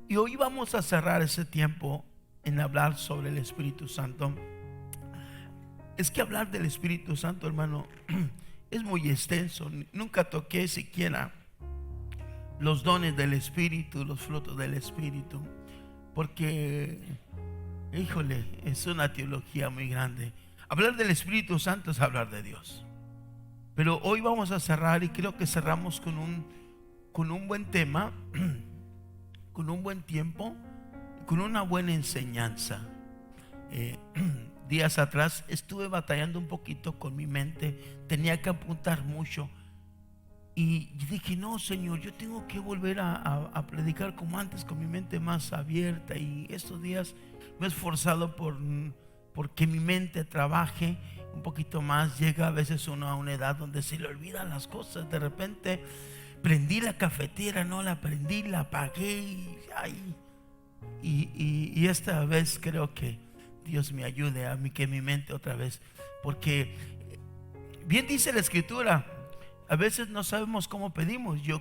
Y hoy vamos a cerrar ese tiempo en hablar sobre el Espíritu Santo. Es que hablar del Espíritu Santo, hermano, es muy extenso. Nunca toqué siquiera los dones del Espíritu, los frutos del Espíritu, porque, híjole, es una teología muy grande. Hablar del Espíritu Santo es hablar de Dios. Pero hoy vamos a cerrar, y creo que cerramos con un buen tema, con un buen tiempo, con una buena enseñanza. Días atrás estuve batallando un poquito con mi mente, tenía que apuntar mucho. Y dije, no, Señor, yo tengo que volver a predicar como antes, con mi mente más abierta. Y estos días me he esforzado por que mi mente trabaje un poquito más. Llega a veces uno a una edad donde se le olvidan las cosas. De repente prendí la cafetera, no la prendí, la apagué. Y esta vez creo que Dios me ayude a mí, que mi mente otra vez. Porque bien dice la Escritura, a veces no sabemos cómo pedimos. Yo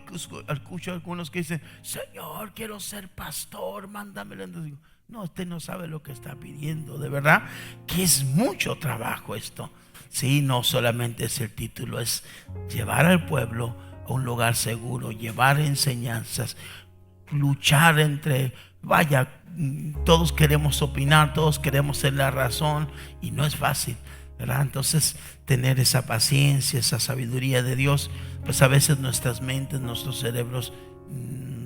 escucho a algunos que dicen, Señor, quiero ser pastor, mándamelo. Entonces digo, no, usted no sabe lo que está pidiendo. De verdad que es mucho trabajo esto. Sí, no solamente es el título, es llevar al pueblo a un lugar seguro, llevar enseñanzas, luchar todos queremos opinar, todos queremos ser la razón, y no es fácil, ¿verdad? Entonces, tener esa paciencia, esa sabiduría de Dios, pues a veces nuestras mentes, nuestros cerebros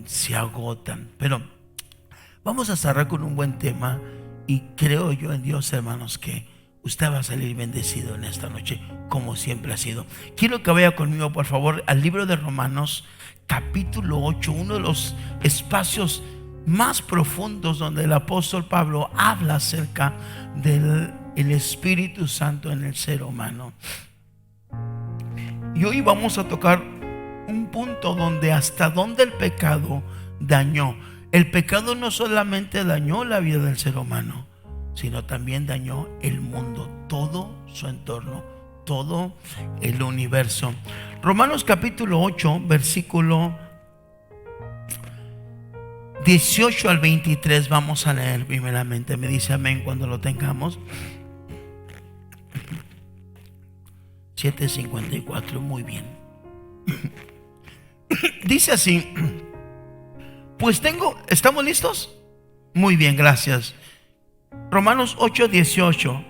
se agotan. Pero vamos a cerrar con un buen tema, y creo yo en Dios, hermanos, que usted va a salir bendecido en esta noche, como siempre ha sido. Quiero que vaya conmigo, por favor, al libro de Romanos, capítulo 8, uno de los espacios más profundos donde el apóstol Pablo habla acerca del Espíritu Santo en el ser humano. Y hoy vamos a tocar un punto donde hasta donde el pecado dañó. El pecado no solamente dañó la vida del ser humano, sino también dañó el mundo, todo su entorno, todo el universo. Romanos capítulo 8, versículo 18 al 23, vamos a leer primeramente. Me dice amén cuando lo tengamos. 7:54, muy bien. Dice así: pues ¿estamos listos? Muy bien, gracias. Romanos 8:18.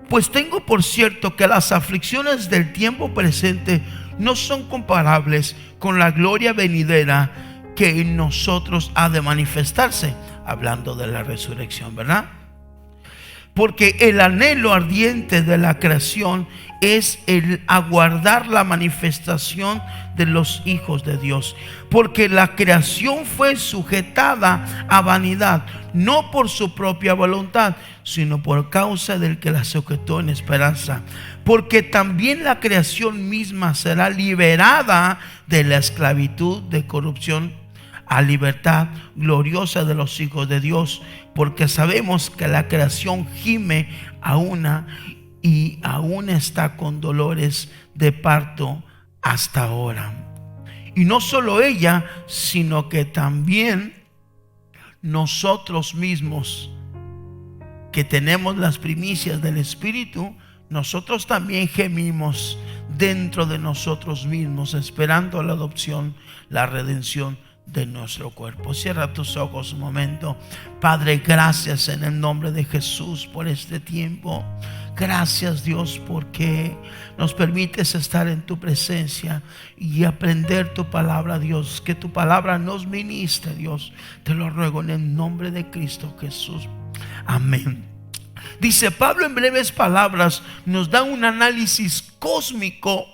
Pues tengo por cierto que las aflicciones del tiempo presente no son comparables con la gloria venidera que en nosotros ha de manifestarse. Hablando de la resurrección, ¿verdad? Porque el anhelo ardiente de la creación es el aguardar la manifestación de los hijos de Dios. Porque la creación fue sujetada a vanidad, no por su propia voluntad, sino por causa del que la sujetó en esperanza. Porque también la creación misma será liberada de la esclavitud de corrupción a libertad gloriosa de los hijos de Dios. Porque sabemos que la creación gime y aún está con dolores de parto hasta ahora. Y no solo ella, sino que también nosotros mismos, que tenemos las primicias del Espíritu, nosotros también gemimos dentro de nosotros mismos, esperando la adopción, la redención de nuestro cuerpo. Cierra tus ojos un momento. Padre, gracias en el nombre de Jesús por este tiempo. Gracias, Dios, porque nos permites estar en tu presencia y aprender tu palabra, Dios. Que tu palabra nos ministre, Dios. Te lo ruego en el nombre de Cristo Jesús. Amén. Dice Pablo, en breves palabras nos da un análisis cósmico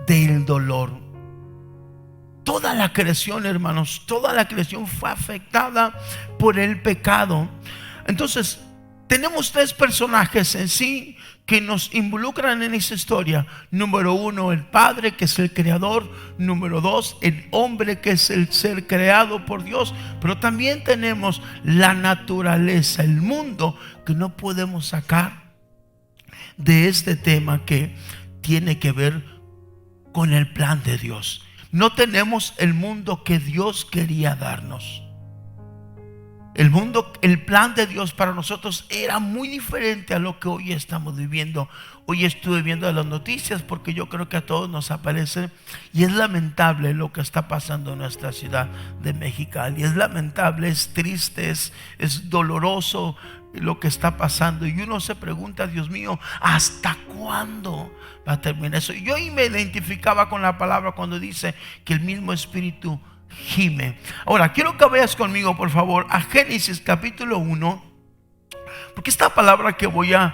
del dolor. Toda la creación, hermanos, toda la creación fue afectada por el pecado. Entonces, tenemos tres personajes en sí que nos involucran en esa historia. Número uno, el Padre, que es el creador. Número dos, el hombre, que es el ser creado por Dios. Pero también tenemos la naturaleza, el mundo, que no podemos sacar de este tema que tiene que ver con el plan de Dios. No tenemos el mundo que Dios quería darnos. El mundo, el plan de Dios para nosotros era muy diferente a lo que hoy estamos viviendo. Hoy estuve viendo las noticias porque yo creo que a todos nos aparece, y es lamentable lo que está pasando en nuestra ciudad de Mexicali. Es lamentable, es triste, es doloroso lo que está pasando, y uno se pregunta, Dios mío, ¿hasta cuándo va a terminar eso? Yo ahí me identificaba con la palabra cuando dice que el mismo Espíritu gime. Ahora quiero que vayas conmigo, por favor, a Génesis capítulo 1, porque esta palabra que voy a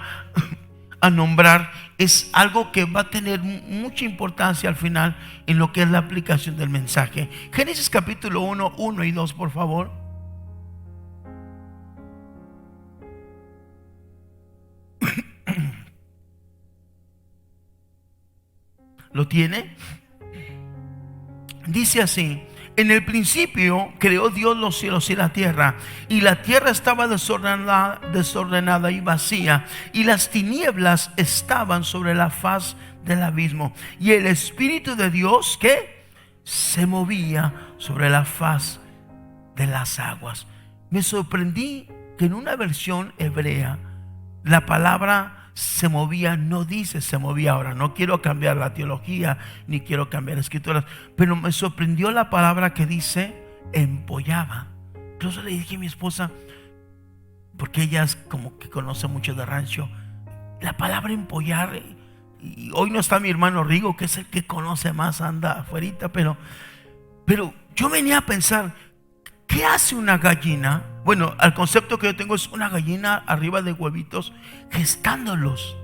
nombrar es algo que va a tener mucha importancia al final en lo que es la aplicación del mensaje. Génesis capítulo 1, 1 y 2, por favor. ¿Lo tiene? Dice así: en el principio creó Dios los cielos y la tierra estaba desordenada y vacía, y las tinieblas estaban sobre la faz del abismo, y el Espíritu de Dios que se movía sobre la faz de las aguas. Me sorprendí que en una versión hebrea la palabra se movía no dice se movía. Ahora no quiero cambiar la teología ni quiero cambiar escrituras, pero me sorprendió la palabra que dice empollaba. Entonces le dije a mi esposa, porque ella es como que conoce mucho de rancho, la palabra empollar, y hoy no está mi hermano Rigo, que es el que conoce más, anda afuerita, pero yo venía a pensar, ¿qué hace una gallina? Bueno, el concepto que yo tengo es una gallina arriba de huevitos gestándolos.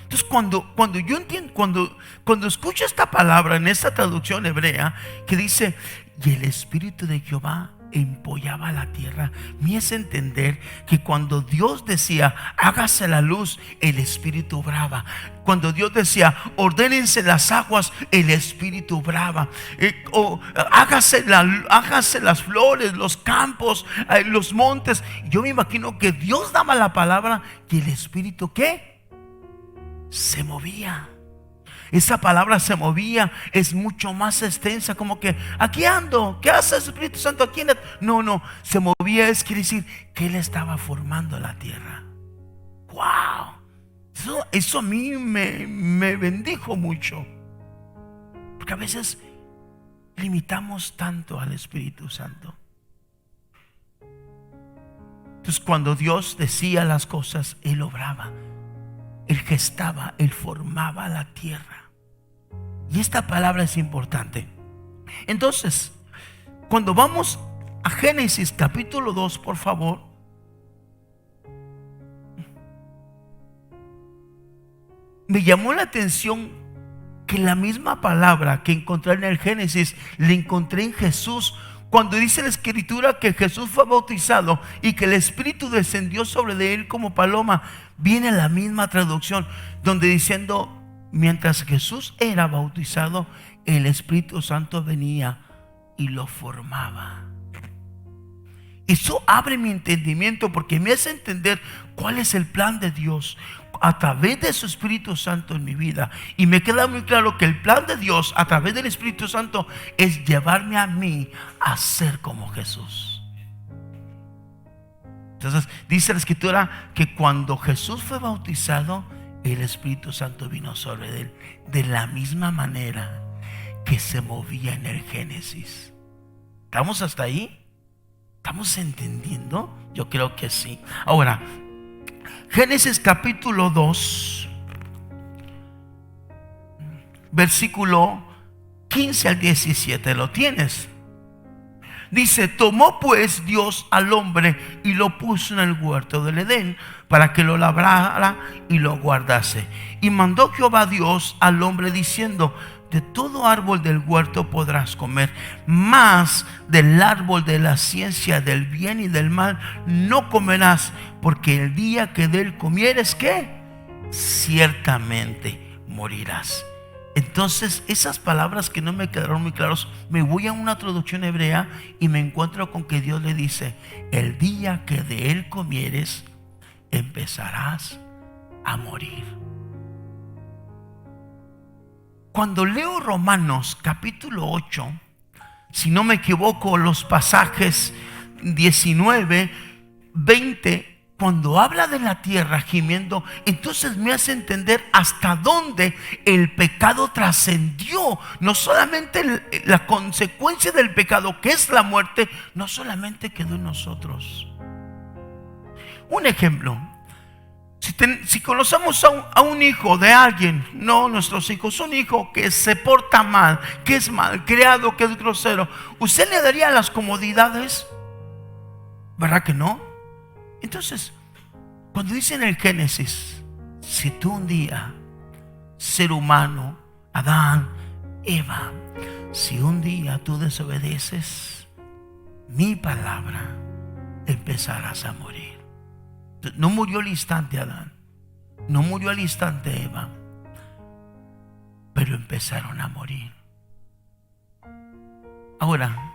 Entonces cuando yo entiendo, cuando escucho esta palabra en esta traducción hebrea que dice, y el Espíritu de Jehová empollaba la tierra, me hace entender que cuando Dios decía hágase la luz, el Espíritu obraba. Cuando Dios decía ordénense las aguas, el Espíritu obraba. O hágase las flores, los campos, los montes. Yo me imagino que Dios daba la palabra y el Espíritu ¿qué? Se movía. Esa palabra se movía es mucho más extensa, como que aquí ando, ¿qué hace el Espíritu Santo aquí? No, se movía, quiere decir que Él estaba formando la tierra. ¡Wow! Eso a mí me bendijo mucho, porque a veces limitamos tanto al Espíritu Santo. Entonces cuando Dios decía las cosas, Él obraba, Él gestaba, Él formaba la tierra. Y esta palabra es importante. Entonces, cuando vamos a Génesis capítulo 2, por favor, me llamó la atención que la misma palabra que encontré en el Génesis la encontré en Jesús. Cuando dice la Escritura que Jesús fue bautizado y que el Espíritu descendió sobre de él como paloma, viene la misma traducción, donde diciendo, mientras Jesús era bautizado, el Espíritu Santo venía y lo formaba. Eso abre mi entendimiento, porque me hace entender cuál es el plan de Dios a través de su Espíritu Santo en mi vida. Y me queda muy claro que el plan de Dios a través del Espíritu Santo es llevarme a mí a ser como Jesús. Entonces dice la Escritura que cuando Jesús fue bautizado, el Espíritu Santo vino sobre él de la misma manera que se movía en el Génesis. ¿Estamos hasta ahí? ¿Estamos entendiendo? Yo creo que sí. Ahora, Génesis capítulo 2, versículo 15 al 17, ¿lo tienes? Dice, tomó pues Dios al hombre y lo puso en el huerto del Edén para que lo labrara y lo guardase. Y mandó Jehová Dios al hombre diciendo, de todo árbol del huerto podrás comer, mas del árbol de la ciencia del bien y del mal no comerás, porque el día que de él comieres, ¿qué? Ciertamente morirás. Entonces esas palabras que no me quedaron muy claros, me voy a una traducción hebrea y me encuentro con que Dios le dice, el día que de él comieres, empezarás a morir. Cuando leo Romanos capítulo 8, si no me equivoco, los pasajes 19, 20, cuando habla de la tierra gimiendo, entonces me hace entender hasta dónde el pecado trascendió. No solamente la consecuencia del pecado, que es la muerte, no solamente quedó en nosotros. Un ejemplo: si conocemos a un hijo de alguien, no nuestros hijos, un hijo que se porta mal, que es malcriado, que es grosero, ¿usted le daría las comodidades? ¿Verdad que no? Entonces, cuando dice en el Génesis, si tú un día, ser humano, Adán, Eva, si un día tú desobedeces mi palabra, empezarás a morir. No murió al instante Adán, no murió al instante Eva, pero empezaron a morir. Ahora,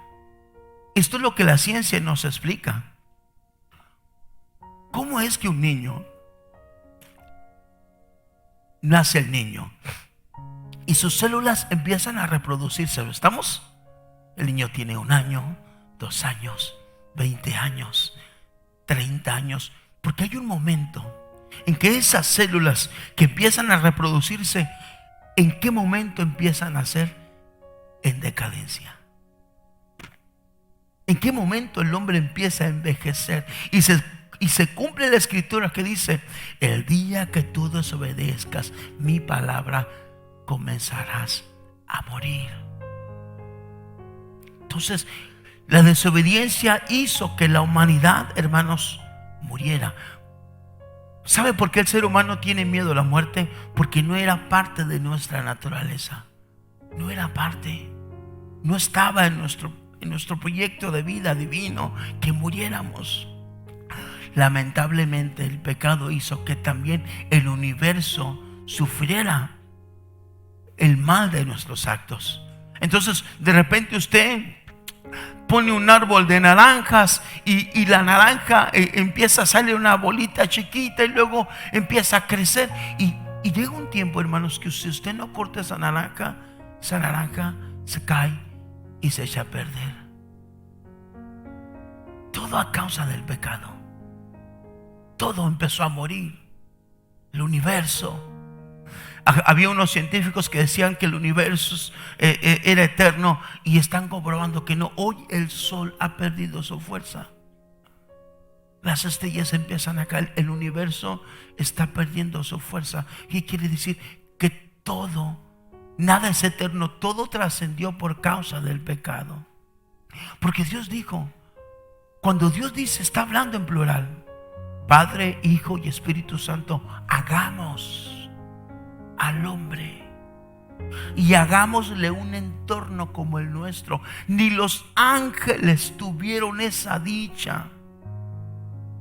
esto es lo que la ciencia nos explica. ¿Cómo es que un niño, nace el niño y sus células empiezan a reproducirse? ¿Estamos? El niño tiene 1 año, 2 años, 20 años, 30 años. Porque hay un momento en que esas células que empiezan a reproducirse, ¿en qué momento empiezan a ser en decadencia? ¿En qué momento el hombre empieza a envejecer? Y se cumple la escritura que dice: el día que tú desobedezcas mi palabra, comenzarás a morir. Entonces, la desobediencia hizo que la humanidad, hermanos, muriera. ¿Sabe por qué el ser humano tiene miedo a la muerte? Porque no era parte de nuestra naturaleza. No era parte. No estaba en nuestro proyecto de vida divino que muriéramos. Lamentablemente el pecado hizo que también el universo sufriera el mal de nuestros actos. Entonces, de repente usted pone un árbol de naranjas y la naranja empieza a salir una bolita chiquita y luego empieza a crecer. Y llega un tiempo, hermanos, que si usted no corta esa naranja se cae y se echa a perder. Todo a causa del pecado. Todo empezó a morir. El universo. Había unos científicos que decían que el universo era eterno, y están comprobando que no. Hoy el sol ha perdido su fuerza. Las estrellas empiezan a caer. El universo está perdiendo su fuerza. ¿Qué quiere decir? Que todo, nada es eterno. Todo trascendió por causa del pecado. Porque Dios dijo, cuando Dios dice, está hablando en plural: Padre, Hijo y Espíritu Santo, hagamos al hombre y hagámosle un entorno como el nuestro. Ni los ángeles tuvieron esa dicha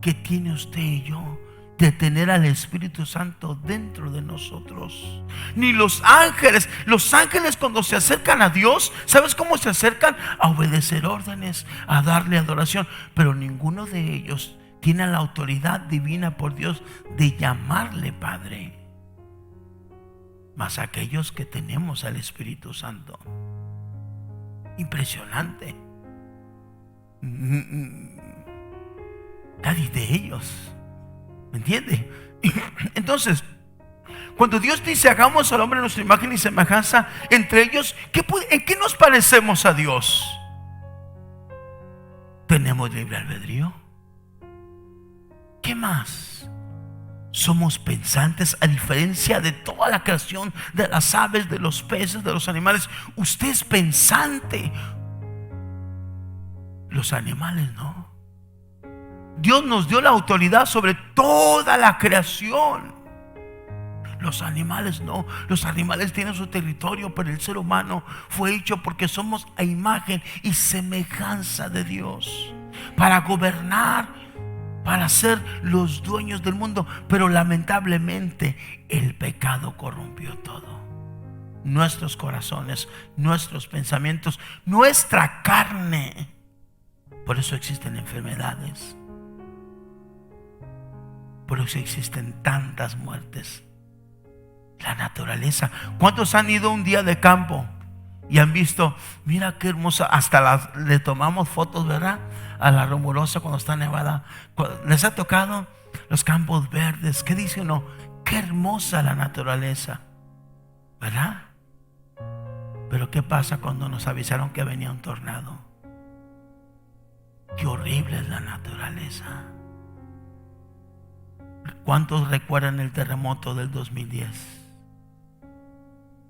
que tiene usted y yo, de tener al Espíritu Santo dentro de nosotros. Ni los ángeles cuando se acercan a Dios, ¿sabes cómo se acercan? A obedecer órdenes, a darle adoración. Pero ninguno de ellos tiene la autoridad divina por Dios de llamarle Padre. Mas aquellos que tenemos al Espíritu Santo, impresionante. Nadie de ellos, ¿me entiende? Entonces, cuando Dios dice hagamos al hombre a nuestra imagen y semejanza, entre ellos, ¿en qué nos parecemos a Dios? ¿Tenemos libre albedrío? ¿Qué más? Somos pensantes, a diferencia de toda la creación, de las aves, de los peces, de los animales. Usted es pensante. Los animales no. Dios nos dio la autoridad sobre toda la creación. Los animales no. Los animales tienen su territorio, pero el ser humano fue hecho porque somos a imagen y semejanza de Dios, para gobernar, para ser los dueños del mundo. Pero lamentablemente el pecado corrompió todo. Nuestros corazones, nuestros pensamientos, nuestra carne. Por eso existen enfermedades. Por eso existen tantas muertes. La naturaleza. ¿Cuántos han ido un día de campo Y han visto, mira qué hermosa, hasta le tomamos fotos, ¿verdad? A la Rumorosa cuando está nevada. ¿Les ha tocado los campos verdes? ¿Qué dice uno? Qué hermosa la naturaleza, ¿verdad? Pero ¿qué pasa cuando nos avisaron que venía un tornado? Qué horrible es la naturaleza. ¿Cuántos recuerdan el terremoto del 2010?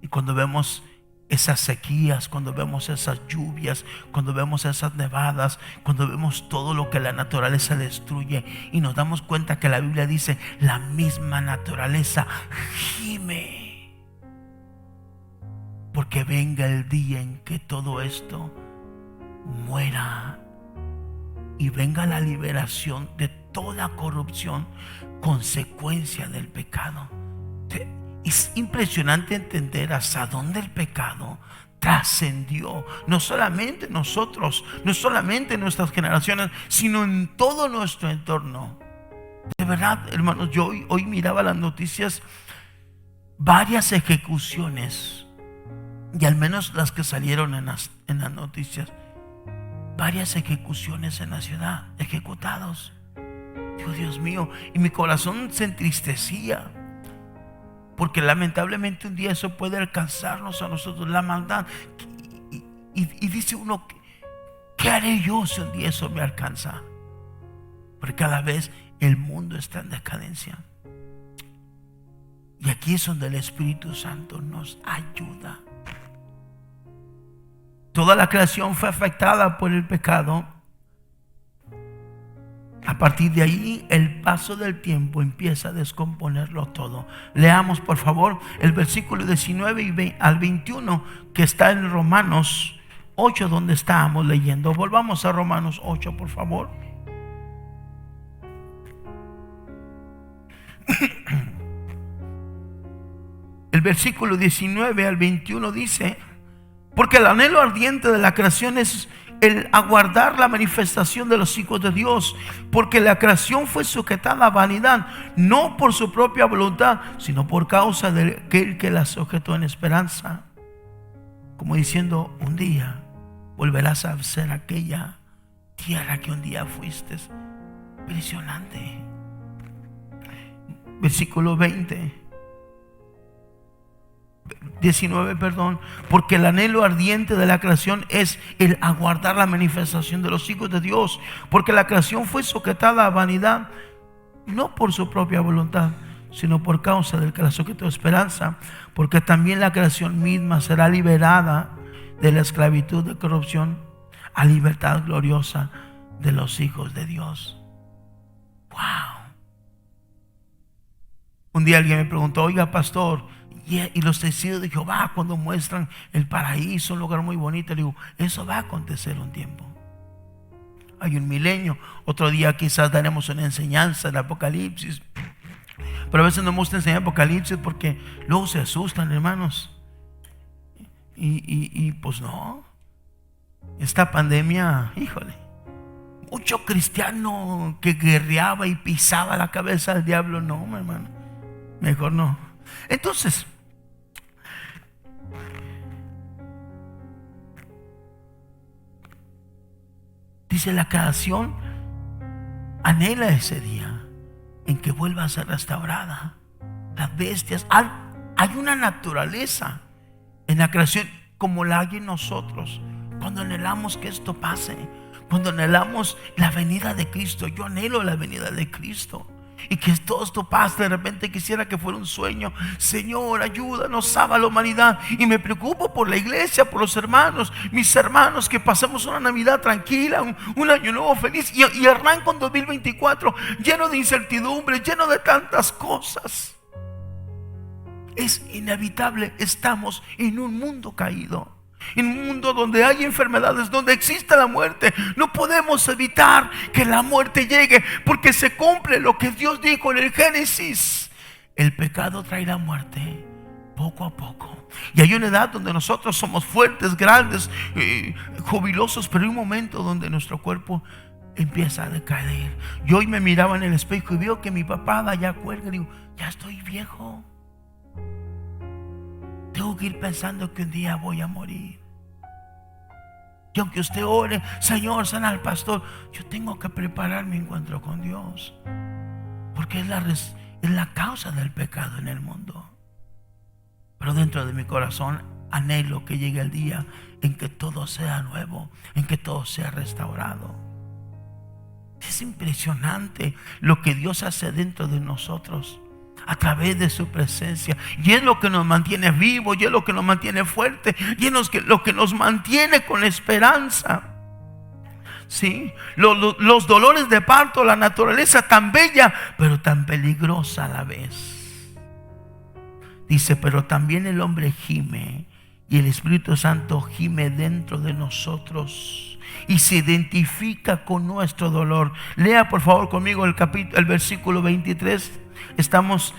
Y cuando vemos esas sequías, cuando vemos esas lluvias, cuando vemos esas nevadas, cuando vemos todo lo que la naturaleza destruye, y nos damos cuenta que la Biblia dice, la misma naturaleza gime, porque venga el día en que todo esto muera y venga la liberación de toda corrupción, consecuencia del pecado. Es impresionante entender hasta dónde el pecado trascendió, no solamente nosotros, no solamente en nuestras generaciones, sino en todo nuestro entorno. De verdad, hermanos, yo hoy miraba las noticias, varias ejecuciones, y al menos las que salieron en las noticias, varias ejecuciones en la ciudad, ejecutados. Dios mío, y mi corazón se entristecía, porque lamentablemente un día eso puede alcanzarnos a nosotros, la maldad. Y dice uno, ¿qué haré yo si un día eso me alcanza? Porque cada vez el mundo está en decadencia. Y aquí es donde el Espíritu Santo nos ayuda. Toda la creación fue afectada por el pecado. A partir de ahí, el paso del tiempo empieza a descomponerlo todo. Leamos, por favor, el versículo 19 al 21 que está en Romanos 8, donde estábamos leyendo. Volvamos a Romanos 8, por favor. El versículo 19 al 21 dice: porque el anhelo ardiente de la creación es el aguardar la manifestación de los hijos de Dios, porque la creación fue sujetada a vanidad, no por su propia voluntad, sino por causa de aquel que la sujetó en esperanza, como diciendo, un día volverás a ser aquella tierra que un día fuiste. Impresionante. Versículo 19, perdón. Porque el anhelo ardiente de la creación es el aguardar la manifestación de los hijos de Dios, porque la creación fue sujetada a vanidad, no por su propia voluntad, sino por causa del que la sujetó a esperanza, porque también la creación misma será liberada de la esclavitud de corrupción a libertad gloriosa de los hijos de Dios. Wow. Un día alguien me preguntó, oiga, pastor, y los testigos de Jehová cuando muestran el paraíso, un lugar muy bonito, le digo, eso va a acontecer un tiempo. Hay un milenio. Otro día quizás daremos una enseñanza del Apocalipsis, pero a veces no me gusta enseñar Apocalipsis porque luego se asustan, hermanos. Y pues no, esta pandemia, híjole, mucho cristiano que guerreaba y pisaba la cabeza del diablo. No, mi hermano, mejor no. Entonces, dice, la creación anhela ese día en que vuelva a ser restaurada. Las bestias, hay una naturaleza en la creación como la hay en nosotros. Cuando anhelamos que esto pase, cuando anhelamos la venida de Cristo, yo anhelo la venida de Cristo. Y que todo esto pase. De repente quisiera que fuera un sueño. Señor, ayúdanos, salva a la humanidad. Y me preocupo por la iglesia, por los hermanos, mis hermanos, que pasemos una Navidad tranquila, un año nuevo feliz, y arranca un 2024 lleno de incertidumbre, lleno de tantas cosas. Es inevitable, estamos en un mundo caído, en un mundo donde hay enfermedades, donde existe la muerte. No podemos evitar que la muerte llegue, porque se cumple lo que Dios dijo en el Génesis: el pecado traerá muerte poco a poco. Y hay una edad donde nosotros somos fuertes, grandes, jubilosos, pero hay un momento donde nuestro cuerpo empieza a decaer. Yo hoy me miraba en el espejo y veo que mi papada ya cuelga y digo, ya estoy viejo. Tengo que ir pensando que un día voy a morir. Y aunque usted ore, Señor, sana al pastor, yo tengo que preparar mi encuentro con Dios, porque es la causa del pecado en el mundo. Pero dentro de mi corazón anhelo que llegue el día en que todo sea nuevo, en que todo sea restaurado. Es impresionante lo que Dios hace dentro de nosotros a través de su presencia, y es lo que nos mantiene vivos, y es lo que nos mantiene fuertes, y es lo que nos mantiene con esperanza. Sí, los dolores de parto, la naturaleza tan bella pero tan peligrosa a la vez. Dice, pero también el hombre gime, y el Espíritu Santo gime dentro de nosotros y se identifica con nuestro dolor. Lea por favor conmigo el versículo 23. Estamos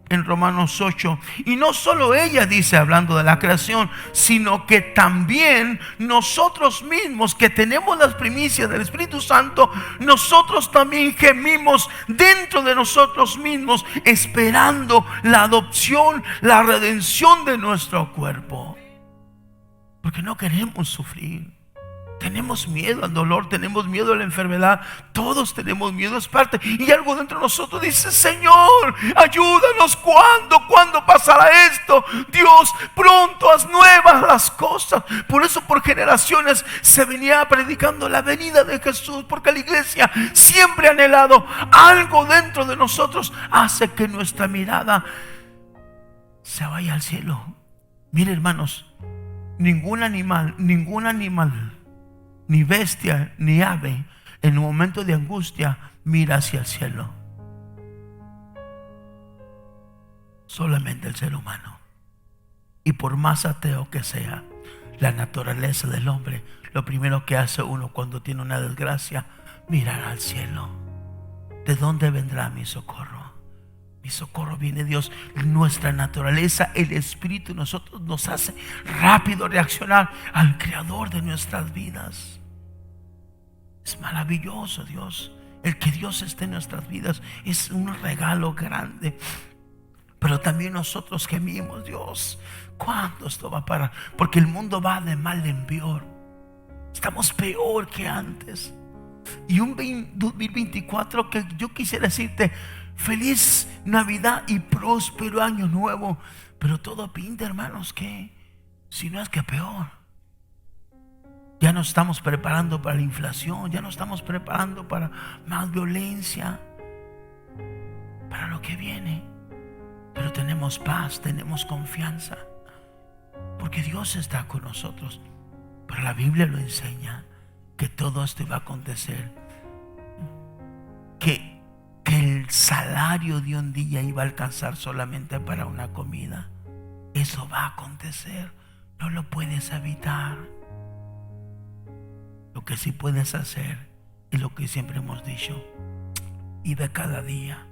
en Romanos 8. Y no solo ella, dice, hablando de la creación, sino que también nosotros mismos, que tenemos las primicias del Espíritu Santo, nosotros también gemimos dentro de nosotros mismos, esperando la adopción, la redención de nuestro cuerpo. Porque no queremos sufrir. Tenemos miedo al dolor, tenemos miedo a la enfermedad. Todos tenemos miedo, es parte. Y algo dentro de nosotros dice, Señor, ayúdanos. ¿Cuándo pasará esto? Dios, pronto haz nuevas las cosas. Por eso por generaciones se venía predicando la venida de Jesús, porque la iglesia siempre ha anhelado. Algo dentro de nosotros hace que nuestra mirada se vaya al cielo. Mire, hermanos, ningún animal, ni bestia, ni ave, en un momento de angustia mira hacia el cielo. Solamente el ser humano. Y por más ateo que sea, la naturaleza del hombre, lo primero que hace uno cuando tiene una desgracia, mirar al cielo. ¿De dónde vendrá mi socorro? Mi socorro viene de Dios. Nuestra naturaleza, el Espíritu, nosotros nos hace rápido reaccionar al Creador de nuestras vidas. Es maravilloso, Dios. El que Dios esté en nuestras vidas es un regalo grande. Pero también nosotros gemimos, Dios, ¿cuándo esto va a parar? Porque el mundo va de mal en peor. Estamos peor que antes. Y un 2024 que yo quisiera decirte feliz Navidad y próspero año nuevo. Pero todo pinta, hermanos, que si no es que peor. Ya nos estamos preparando para la inflación, ya nos estamos preparando para más violencia, para lo que viene. Pero tenemos paz, tenemos confianza, porque Dios está con nosotros. Pero la Biblia lo enseña, que todo esto va a acontecer, que el salario de un día iba a alcanzar solamente para una comida. Eso va a acontecer, no lo puedes evitar. Lo que sí puedes hacer es lo que siempre hemos dicho: vive cada día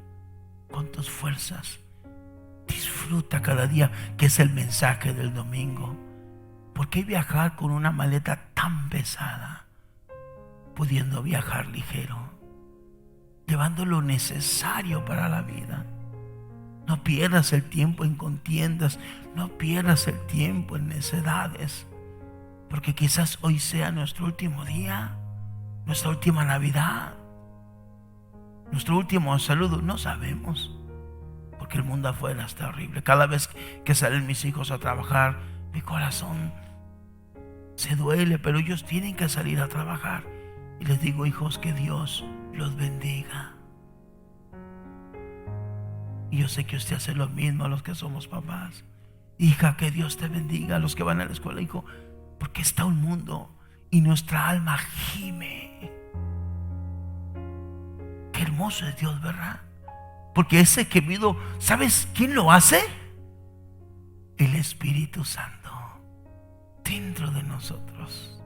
con tus fuerzas, disfruta cada día, que es el mensaje del domingo. ¿Por qué viajar con una maleta tan pesada, pudiendo viajar ligero, llevando lo necesario para la vida? No pierdas el tiempo en contiendas, no pierdas el tiempo en necedades, porque quizás hoy sea nuestro último día, nuestra última Navidad, nuestro último saludo. No sabemos, porque el mundo afuera está horrible. Cada vez que salen mis hijos a trabajar, mi corazón se duele, pero ellos tienen que salir a trabajar. Y les digo, hijos, que Dios los bendiga. Y yo sé que usted hace lo mismo a los que somos papás. Hija, que Dios te bendiga. A los que van a la escuela, hijo, porque está un mundo y nuestra alma gime. Qué hermoso es Dios, ¿verdad? Porque ese gemido, ¿sabes quién lo hace? El Espíritu Santo dentro de nosotros.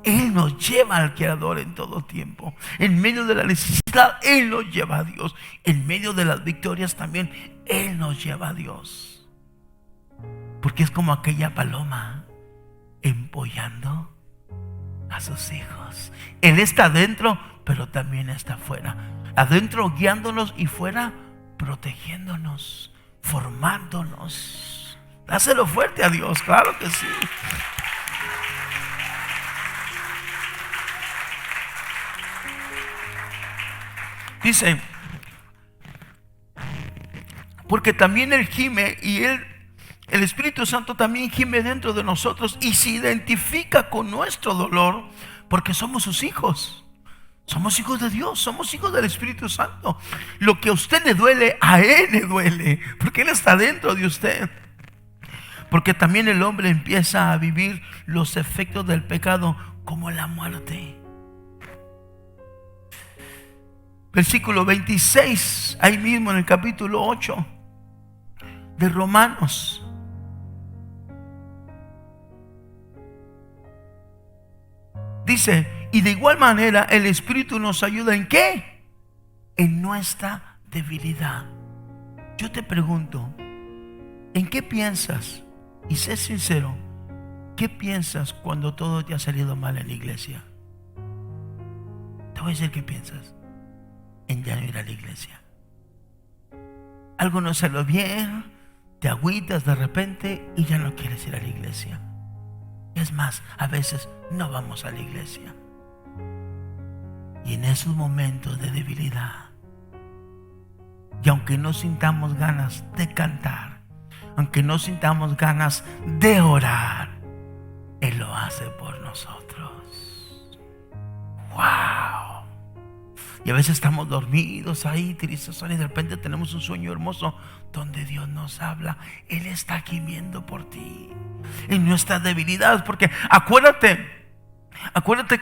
Él nos lleva al Creador en todo tiempo. En medio de la necesidad, Él nos lleva a Dios. En medio de las victorias también, Él nos lleva a Dios. Porque es como aquella paloma empollando a sus hijos. Él está adentro, pero también está afuera. Adentro guiándonos y fuera protegiéndonos, formándonos. Dáselo fuerte a Dios, claro que sí. Dice, porque también Él gime y el Espíritu Santo también gime dentro de nosotros y se identifica con nuestro dolor porque somos sus hijos. Somos hijos de Dios, somos hijos del Espíritu Santo. Lo que a usted le duele, a Él le duele, porque Él está dentro de usted. Porque también el hombre empieza a vivir los efectos del pecado como la muerte. Versículo 26, ahí mismo en el capítulo 8 de Romanos. Dice, y de igual manera el Espíritu nos ayuda ¿en qué? En nuestra debilidad. Yo te pregunto, ¿en qué piensas? Y sé sincero, ¿qué piensas cuando todo te ha salido mal en la iglesia? Te voy a decir qué piensas. En ya no ir a la iglesia. Algo no salió bien, te agüitas de repente y ya no quieres ir a la iglesia. Es más, a veces no vamos a la iglesia. Y en esos momentos de debilidad, y aunque no sintamos ganas de cantar, aunque no sintamos ganas de orar, Él lo hace por nosotros. ¡Wow! Y a veces estamos dormidos ahí, tristes, y de repente tenemos un sueño hermoso donde Dios nos habla. Él está gimiendo por ti en nuestras debilidades, porque acuérdate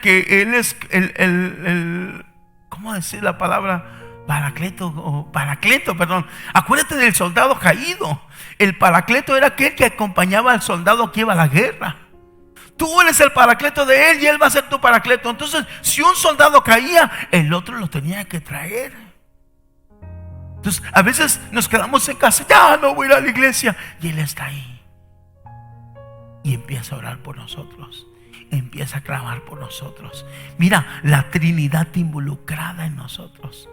que Él es el ¿cómo decir la palabra? Paracleto, perdón. Acuérdate del soldado caído. El paracleto era aquel que acompañaba al soldado que iba a la guerra. Tú eres el paracleto de Él y Él va a ser tu paracleto. Entonces, si un soldado caía, el otro lo tenía que traer. Entonces, a veces nos quedamos en casa, ya no voy a ir a la iglesia, y Él está ahí. Y empieza a orar por nosotros. Empieza a clamar por nosotros. Mira, la Trinidad involucrada en nosotros.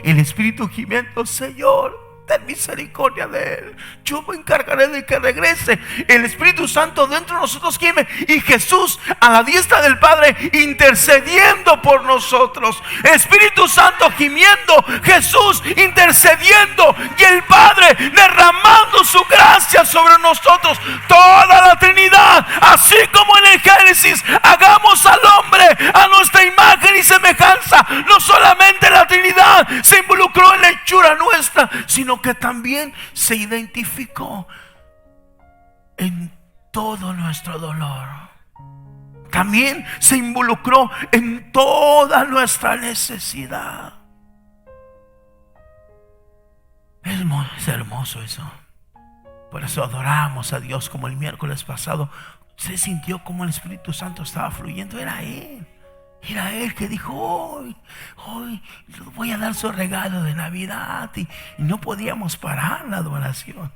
El Espíritu gimiendo, Señor, ten misericordia de él. Yo me encargaré de que regrese. El Espíritu Santo dentro de nosotros gime. Y Jesús a la diestra del Padre intercediendo por nosotros. Espíritu Santo gimiendo, Jesús intercediendo y el Padre derramando su gracia sobre nosotros. Toda la Trinidad, así como en el Génesis, hagamos al hombre a nuestra imagen y semejanza. No solamente la Trinidad se involucró en la hechura nuestra, sino que también se identificó en todo nuestro dolor. También se involucró en toda nuestra necesidad. Es hermoso eso. Por eso adoramos a Dios como el miércoles pasado. Se sintió como el Espíritu Santo estaba fluyendo. Era Él. Era Él que dijo, hoy voy a dar su regalo de Navidad. Y no podíamos parar la adoración.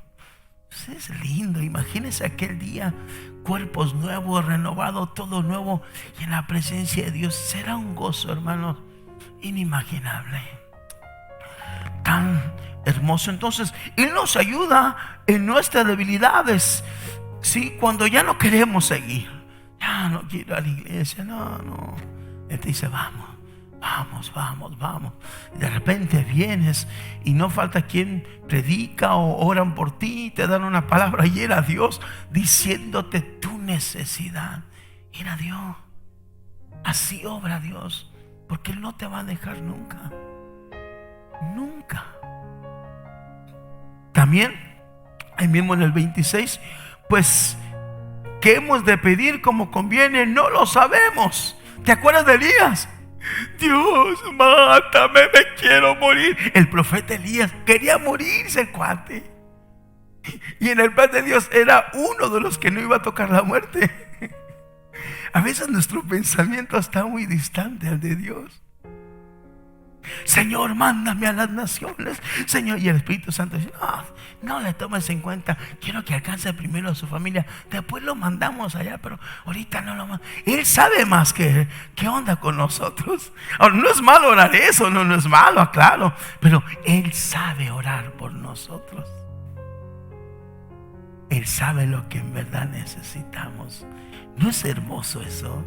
Es lindo. Imagínense aquel día, cuerpos nuevos, renovados, todo nuevo, y en la presencia de Dios. Será un gozo, hermanos, inimaginable, tan hermoso. Entonces Él nos ayuda en nuestras debilidades. Sí, cuando ya no queremos seguir, ya no quiero ir a la iglesia, no, Él te dice, vamos. Y de repente vienes y no falta quien predica o oran por ti, te dan una palabra y era Dios diciéndote tu necesidad. Era Dios. Así obra Dios, porque Él no te va a dejar nunca. Nunca. También, ahí mismo en el 26, pues, ¿qué hemos de pedir como conviene? No lo sabemos. ¿Te acuerdas de Elías? Dios, mátame, me quiero morir. El profeta Elías quería morirse, el cuate. Y en el plan de Dios era uno de los que no iba a tocar la muerte. A veces nuestro pensamiento está muy distante al de Dios. Señor, mándame a las naciones, Señor. Y el Espíritu Santo dice, no le tomes en cuenta. Quiero que alcance primero a su familia, después lo mandamos allá, pero ahorita no lo mandamos. Él sabe más que qué onda con nosotros. Ahora, no es malo orar eso, no es malo, claro, pero Él sabe orar por nosotros. Él sabe lo que en verdad necesitamos. ¿No es hermoso eso?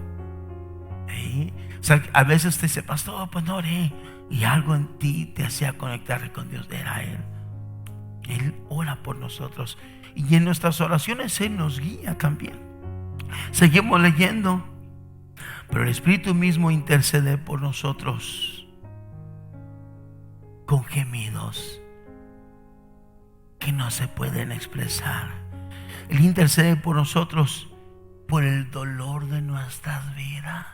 ¿Eh? O sea, a veces usted dice, pastor, pues no oré, y algo en ti te hacía conectar con Dios. Era Él. Él ora por nosotros, y en nuestras oraciones Él nos guía también. Seguimos leyendo. Pero el Espíritu mismo intercede por nosotros con gemidos que no se pueden expresar. Él intercede por nosotros por el dolor de nuestras vidas.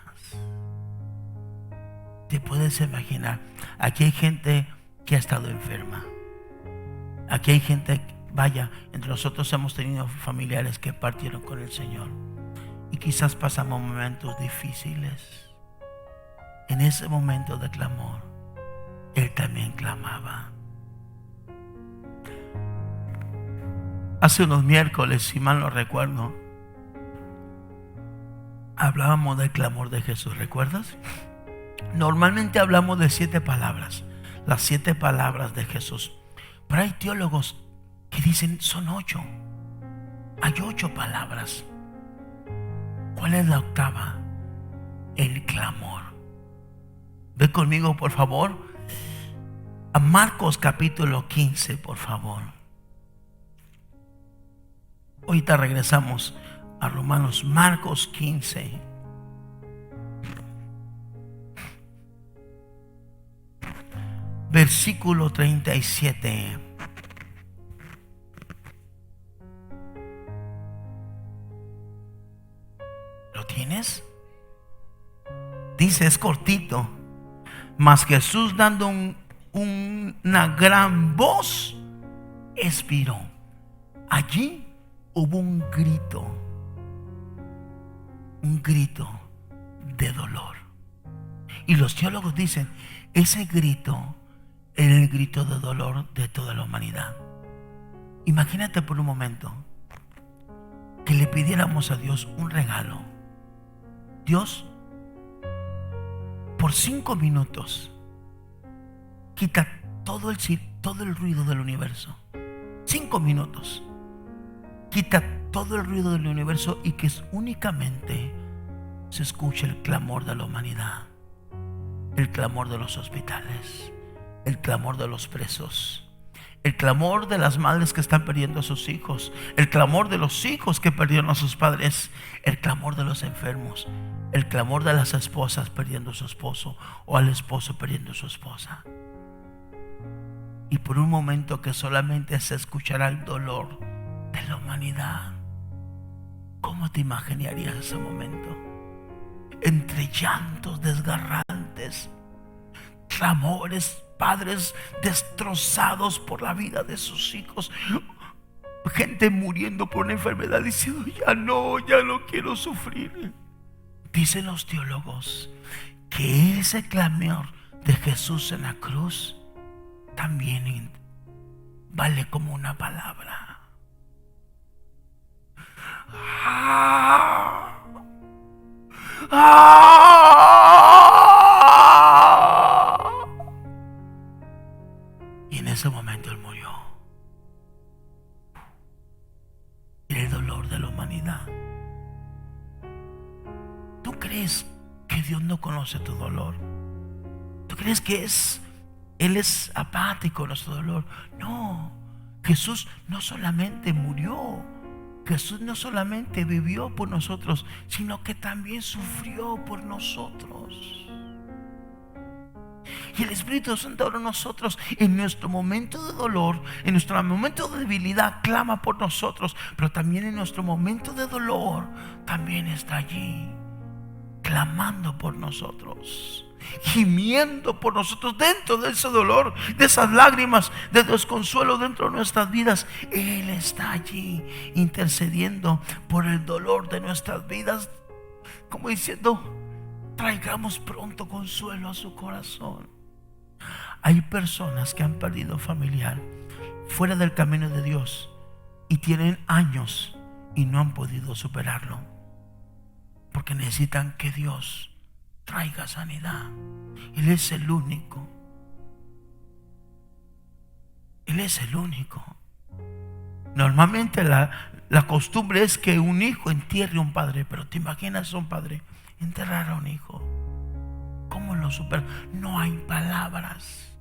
¿Te puedes imaginar? Aquí hay gente que ha estado enferma. Aquí hay gente, vaya, entre nosotros hemos tenido familiares que partieron con el Señor. Y quizás pasamos momentos difíciles. En ese momento de clamor, Él también clamaba. Hace unos miércoles, si mal no recuerdo, hablábamos del clamor de Jesús. ¿Recuerdas? Normalmente hablamos de 7 palabras, las 7 palabras de Jesús. Pero hay teólogos que dicen son 8. Hay 8 palabras. ¿Cuál es la octava? El clamor. Ve conmigo, por favor, a Marcos capítulo 15, por favor. Ahorita regresamos a Romanos. Marcos 15. Versículo 37. ¿Lo tienes? Dice, es cortito. Mas Jesús, dando una gran voz, expiró. Allí hubo un grito de dolor. Y los teólogos dicen, ese grito era el grito de dolor de toda la humanidad. Imagínate por un momento que le pidiéramos a Dios un regalo. Dios, por 5 minutos, quita todo el ruido del universo. 5 minutos. Quita todo el ruido del universo y que únicamente se escuche el clamor de la humanidad, el clamor de los hospitales, el clamor de los presos, el clamor de las madres que están perdiendo a sus hijos, el clamor de los hijos que perdieron a sus padres, el clamor de los enfermos, el clamor de las esposas perdiendo a su esposo o al esposo perdiendo a su esposa. Y por un momento que solamente se escuchará el dolor de la humanidad. ¿Cómo te imaginarías ese momento? Entre llantos desgarrantes, clamores, padres destrozados por la vida de sus hijos, gente muriendo por una enfermedad diciendo, ya no quiero sufrir. Dicen los teólogos que ese clamor de Jesús en la cruz también vale como una palabra. Y en ese momento Él murió. El dolor de la humanidad. ¿Tú crees que Dios no conoce tu dolor? ¿Tú crees que Él es apático a nuestro dolor? No. Jesús no solamente murió, Jesús no solamente vivió por nosotros, sino que también sufrió por nosotros. Y el Espíritu Santo ahora nosotros, en nuestro momento de dolor, en nuestro momento de debilidad, clama por nosotros. Pero también en nuestro momento de dolor, también está allí, clamando por nosotros, gimiendo por nosotros. Dentro de ese dolor, de esas lágrimas, de desconsuelo dentro de nuestras vidas, Él está allí intercediendo por el dolor de nuestras vidas, como diciendo, traigamos pronto consuelo a su corazón. Hay personas que han perdido familiar fuera del camino de Dios y tienen años y no han podido superarlo, porque necesitan que Dios traiga sanidad. Él es el único. Él es el único. Normalmente la costumbre es que un hijo entierre a un padre, pero ¿te imaginas a un padre enterrar a un hijo. ¿Cómo lo supera? No hay palabras.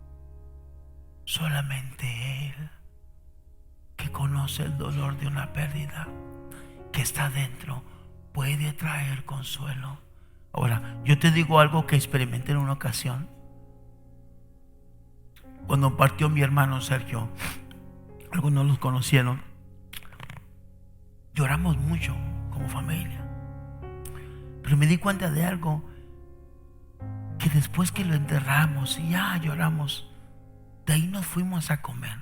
Solamente Él, que conoce el dolor de una pérdida, que está dentro, puede traer consuelo. Ahora, yo te digo algo que experimenté en una ocasión. Cuando partió mi hermano Sergio, algunos los conocieron, lloramos mucho como familia. Pero me di cuenta de algo, que después que lo enterramos y ya lloramos, de ahí nos fuimos a comer.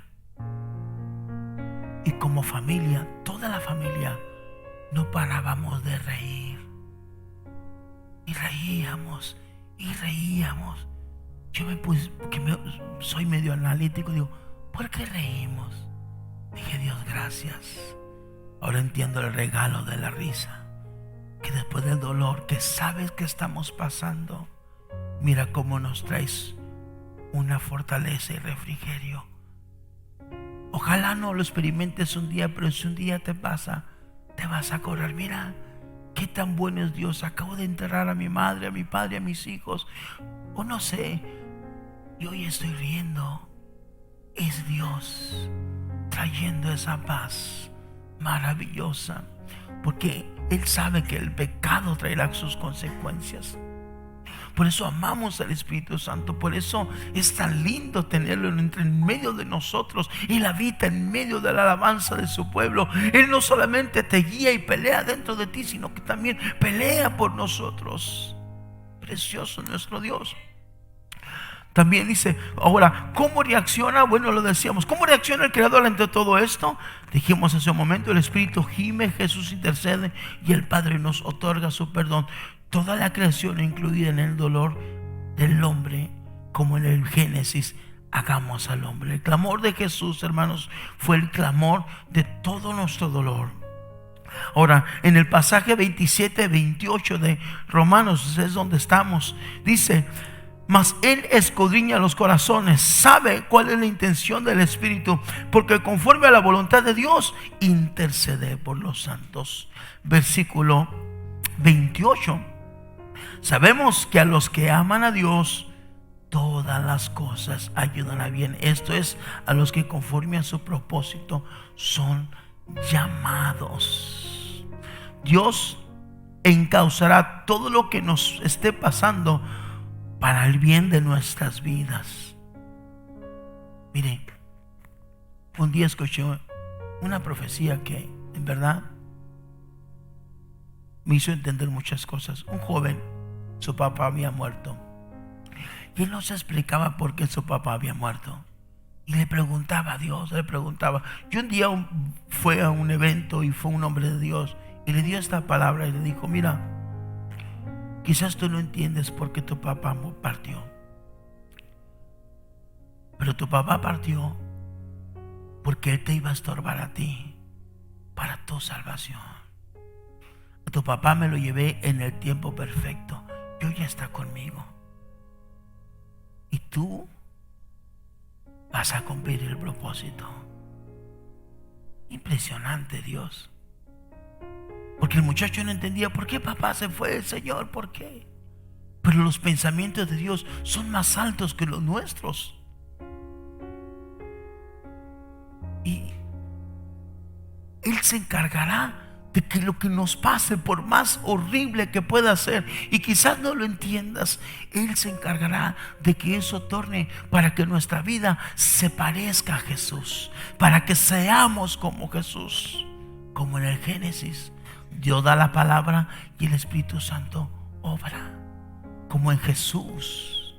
Y como familia, toda la familia, no parábamos de reír. Y reíamos, y reíamos. Yo me puse, porque soy medio analítico, digo, ¿por qué reímos? Dije, Dios, gracias. Ahora entiendo el regalo de la risa. Que después del dolor que sabes que estamos pasando, mira cómo nos traes una fortaleza y refrigerio. Ojalá no lo experimentes un día, pero si un día te pasa, te vas a acordar, mira qué tan bueno es Dios. Acabo de enterrar a mi madre, a mi padre, a mis hijos, o no sé, y hoy estoy riendo. Es Dios trayendo esa paz maravillosa, porque Él sabe que el pecado traerá sus consecuencias. Por eso amamos al Espíritu Santo. Por eso es tan lindo tenerlo en medio de nosotros. Él habita en medio de la alabanza de su pueblo. Él no solamente te guía y pelea dentro de ti, sino que también pelea por nosotros. Precioso nuestro Dios. También dice, ahora, ¿cómo reacciona? Bueno, lo decíamos, ¿cómo reacciona el Creador ante todo esto? Dijimos hace un momento, el Espíritu gime, Jesús intercede y el Padre nos otorga su perdón. Toda la creación incluida en el dolor del hombre, como en el Génesis, hagamos al hombre. El clamor de Jesús, hermanos, fue el clamor de todo nuestro dolor. Ahora, en el pasaje 27-28 de Romanos, es donde estamos, dice, mas Él escudriña los corazones, sabe cuál es la intención del Espíritu, porque conforme a la voluntad de Dios, intercede por los santos. Versículo 28. Sabemos que a los que aman a Dios, todas las cosas ayudan a bien. Esto es, a los que conforme a su propósito son llamados. Dios encauzará todo lo que nos esté pasando para el bien de nuestras vidas. Mire, un día escuché una profecía que en verdad me hizo entender muchas cosas. Un joven, su papá había muerto, y él no se explicaba por qué su papá había muerto, y le preguntaba a Dios, le preguntaba. Y un día fue a un evento y fue un hombre de Dios y le dio esta palabra y le dijo, mira, quizás tú no entiendes por qué tu papá partió, pero tu papá partió porque Él te iba a estorbar a ti para tu salvación. A tu papá me lo llevé en el tiempo perfecto. Dios ya está conmigo. Y tú vas a cumplir el propósito. Impresionante, Dios. Porque el muchacho no entendía por qué papá se fue, Señor, ¿por qué? Pero los pensamientos de Dios son más altos que los nuestros. Y Él se encargará de que lo que nos pase, por más horrible que pueda ser, y quizás no lo entiendas, Él se encargará de que eso torne para que nuestra vida se parezca a Jesús, para que seamos como Jesús. Como en el Génesis, Dios da la palabra y el Espíritu Santo obra. Como en Jesús,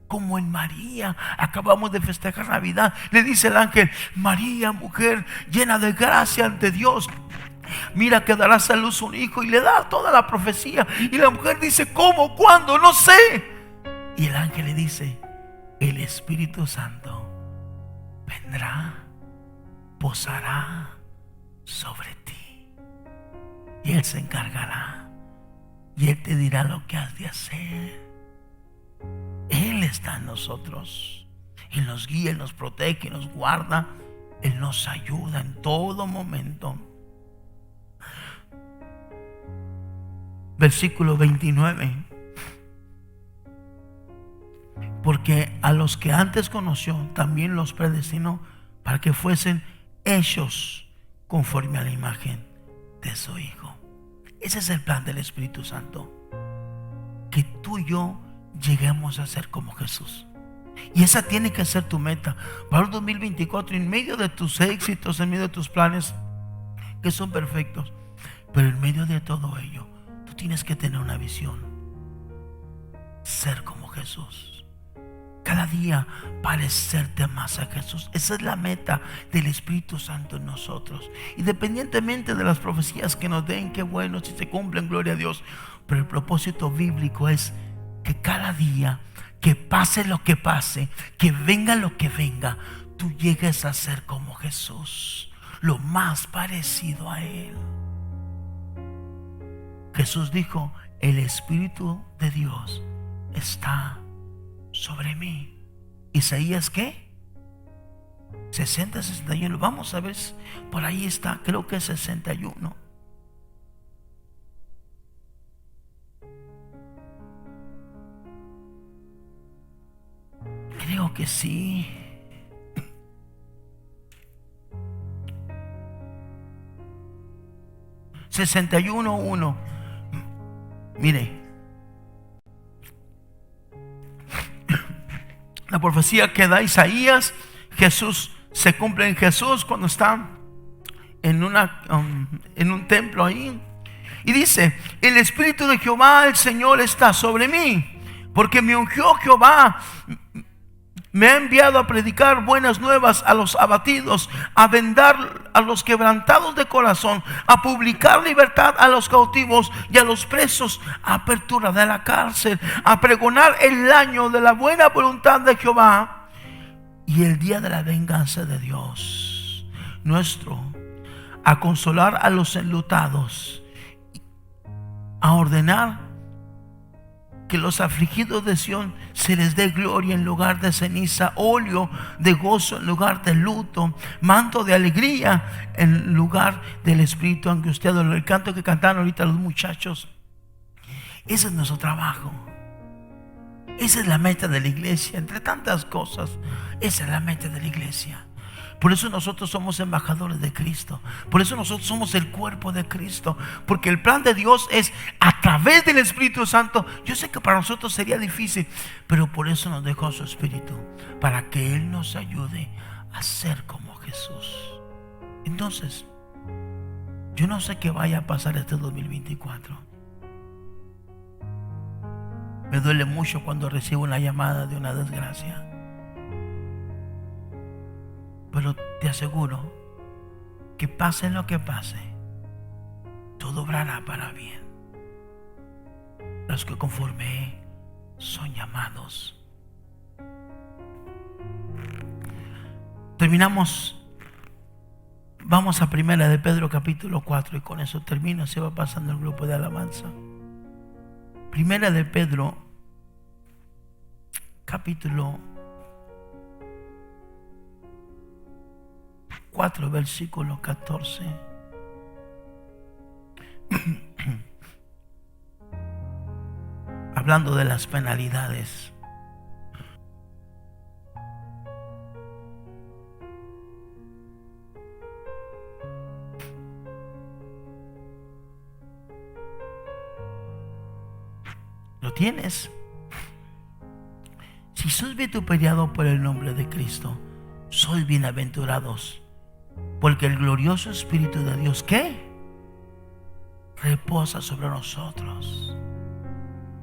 como en María. Acabamos de festejar Navidad. Le dice el ángel, María, mujer llena de gracia ante Dios, mira que darás a luz un hijo, y le da toda la profecía. Y la mujer dice, ¿cómo? ¿Cuándo? No sé. Y el ángel le dice, el Espíritu Santo vendrá, posará sobre ti, y Él se encargará, y Él te dirá lo que has de hacer. Él está en nosotros. Él nos guía, Él nos protege, nos guarda, Él nos ayuda en todo momento. versículo 29. Porque a los que antes conoció, también los predestinó para que fuesen hechos conforme a la imagen de su Hijo. Ese es el plan del Espíritu Santo, que tú y yo lleguemos a ser como Jesús. Y esa tiene que ser tu meta para el 2024, en medio de tus éxitos, en medio de tus planes que son perfectos. Pero en medio de todo ello, tú tienes que tener una visión: ser como Jesús. Cada día parecerte más a Jesús. Esa es la meta del Espíritu Santo en nosotros. Independientemente de las profecías que nos den, qué bueno si se cumplen, gloria a Dios. Pero el propósito bíblico es que cada día, que pase lo que pase, que venga lo que venga, tú llegues a ser como Jesús, lo más parecido a Él. Jesús dijo: el Espíritu de Dios está sobre mí. Isaías, ¿qué? 60, 61. Vamos a ver, por ahí está, creo que es 61. Creo que sí. (61:1). Mire, la profecía que da Isaías, Jesús se cumple en Jesús cuando está en un templo ahí. Y dice: el Espíritu de Jehová, el Señor, está sobre mí, porque me ungió Jehová. Me ha enviado a predicar buenas nuevas a los abatidos, a vendar a los quebrantados de corazón, a publicar libertad a los cautivos y a los presos, apertura de la cárcel, a pregonar el año de la buena voluntad de Jehová y el día de la venganza de Dios nuestro, a consolar a los enlutados, a ordenar que los afligidos de Sión se les dé gloria en lugar de ceniza, óleo de gozo en lugar de luto, manto de alegría en lugar del espíritu angustiado. El canto que cantaron ahorita los muchachos, ese es nuestro trabajo. Esa es la meta de la iglesia, entre tantas cosas. Esa es la meta de la iglesia. Por eso nosotros somos embajadores de Cristo. Por eso nosotros somos el cuerpo de Cristo. Porque el plan de Dios es a través del Espíritu Santo. Yo sé que para nosotros sería difícil, pero por eso nos dejó su Espíritu, para que Él nos ayude a ser como Jesús. Entonces, yo no sé qué vaya a pasar este 2024. Me duele mucho cuando recibo una llamada de una desgracia. Pero te aseguro que pase lo que pase, todo obrará para bien. Los que conforme son llamados. Terminamos. Vamos a Primera de Pedro capítulo 4 y con eso termino. Se va pasando el grupo de alabanza. Primera de Pedro capítulo 4, versículo 14. Hablando de las penalidades. ¿Lo tienes? Si sois vituperiados por el nombre de Cristo, sois bienaventurados, porque el glorioso Espíritu de Dios, ¿qué? Reposa sobre nosotros.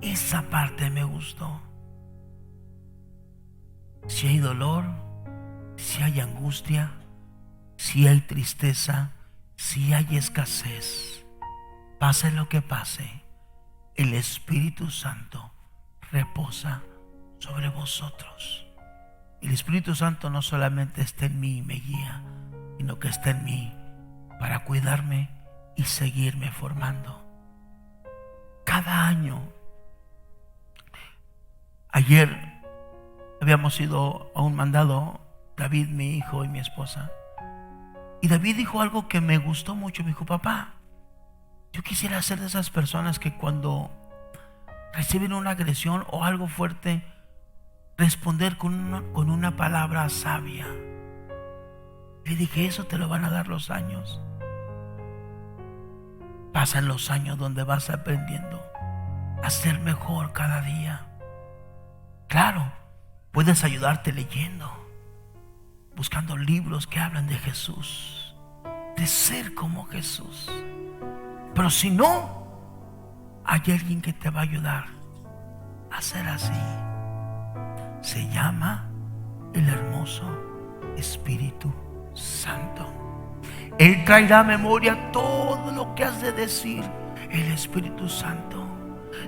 Esa parte me gustó. Si hay dolor, si hay angustia, si hay tristeza, si hay escasez, pase lo que pase, el Espíritu Santo reposa sobre vosotros. El Espíritu Santo no solamente está en mí y me guía, sino que está en mí para cuidarme y seguirme formando. Cada año. Ayer habíamos ido a un mandado, David, mi hijo y mi esposa. Y David dijo algo que me gustó mucho. Me dijo: papá, Yo quisiera ser de esas personas que cuando reciben una agresión o algo fuerte, responder con una palabra sabia. Le dije, eso te lo van a dar los años. Pasan los años donde vas aprendiendo a ser mejor cada día. Claro, puedes ayudarte leyendo, buscando libros que hablan de Jesús, de ser como Jesús. Pero si no, hay alguien que te va a ayudar a ser así. Se llama el hermoso Espíritu Santo. Él traerá a memoria todo lo que has de decir. El Espíritu Santo.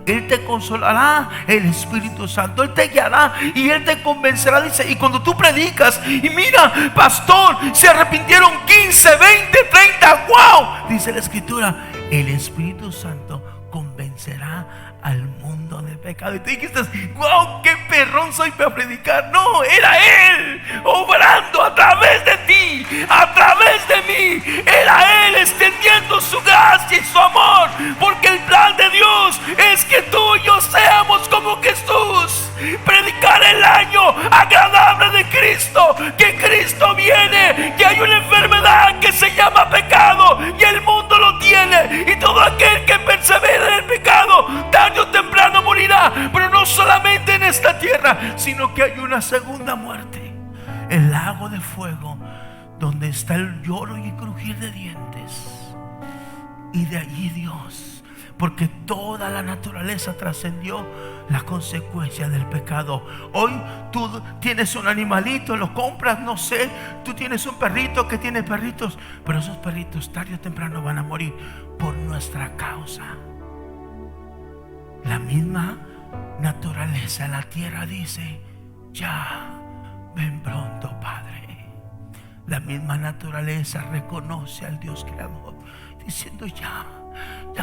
Él te consolará, el Espíritu Santo. Él te guiará y Él te convencerá. Dice, y cuando tú predicas y mira, pastor, se arrepintieron 15, 20, 30, wow, dice la Escritura, el Espíritu Santo convencerá al mundo de pecado. Y tú dijiste, wow, qué perrón soy para predicar. No, era Él obrando a través de ti, a través de mí. Era Él extendiendo su gracia y su amor, porque el plan de Dios es que tú y yo seamos como Jesús. Predicar el año agradable de Cristo, que Cristo viene, que hay una enfermedad que se llama pecado y el mundo lo tiene, y todo aquel que persevera en el pecado tarde o temprano morirá. Pero no solamente en esta tierra, sino que hay una segunda muerte, el lago de fuego, donde está el lloro y crujir de dientes. Y de allí Dios, porque toda la naturaleza trascendió la consecuencia del pecado. Hoy tú tienes un animalito, lo compras, no sé, tú tienes un perrito que tiene perritos, pero esos perritos tarde o temprano van a morir por nuestra causa. La misma naturaleza en la tierra dice, ya ven pronto, Padre. La misma naturaleza reconoce al Dios creador, diciendo, ya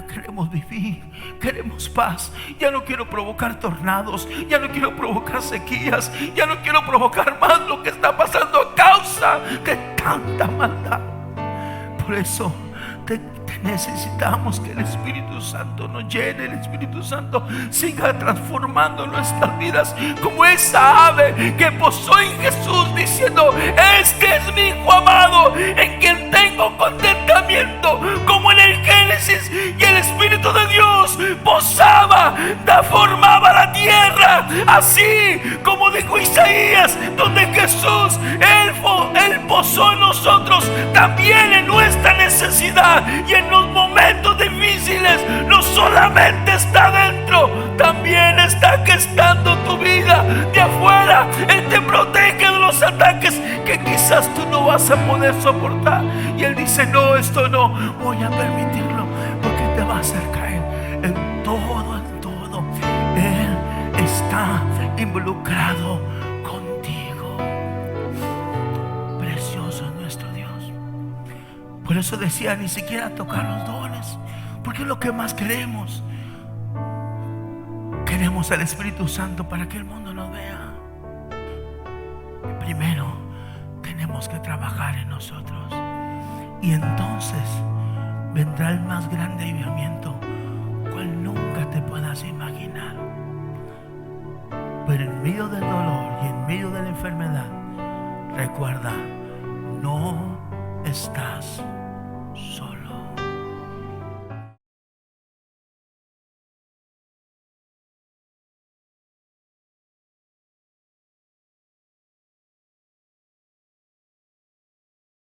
queremos vivir, queremos paz. Ya no quiero provocar tornados, ya no quiero provocar sequías, ya no quiero provocar más lo que está pasando a causa de tanta maldad. Por eso necesitamos que el Espíritu Santo nos llene, el Espíritu Santo siga transformando nuestras vidas como esa ave que posó en Jesús, diciendo, este es mi Hijo amado, en quien tengo contentamiento. Como en el Génesis, y el Espíritu de Dios posaba, formaba la tierra, así como dijo Isaías, donde Jesús, Él posó en nosotros, también en nuestra necesidad y en los momentos difíciles. No solamente está dentro, también está gestando tu vida de afuera. Él te protege de los ataques que quizás tú no vas a poder soportar. Y Él dice, no, esto no voy a permitirlo, porque te va a hacer caer en todo, en todo. Él está involucrado contigo. Precioso es nuestro Dios. Por eso decía, ni siquiera tocar los dones, porque es lo que más queremos. Queremos al Espíritu Santo para que el mundo nos vea. Primero tenemos que trabajar en nosotros, y entonces vendrá el más grande avivamiento, cual nunca te puedas imaginar. Pero en medio del dolor y en medio de la enfermedad, recuerda, no estás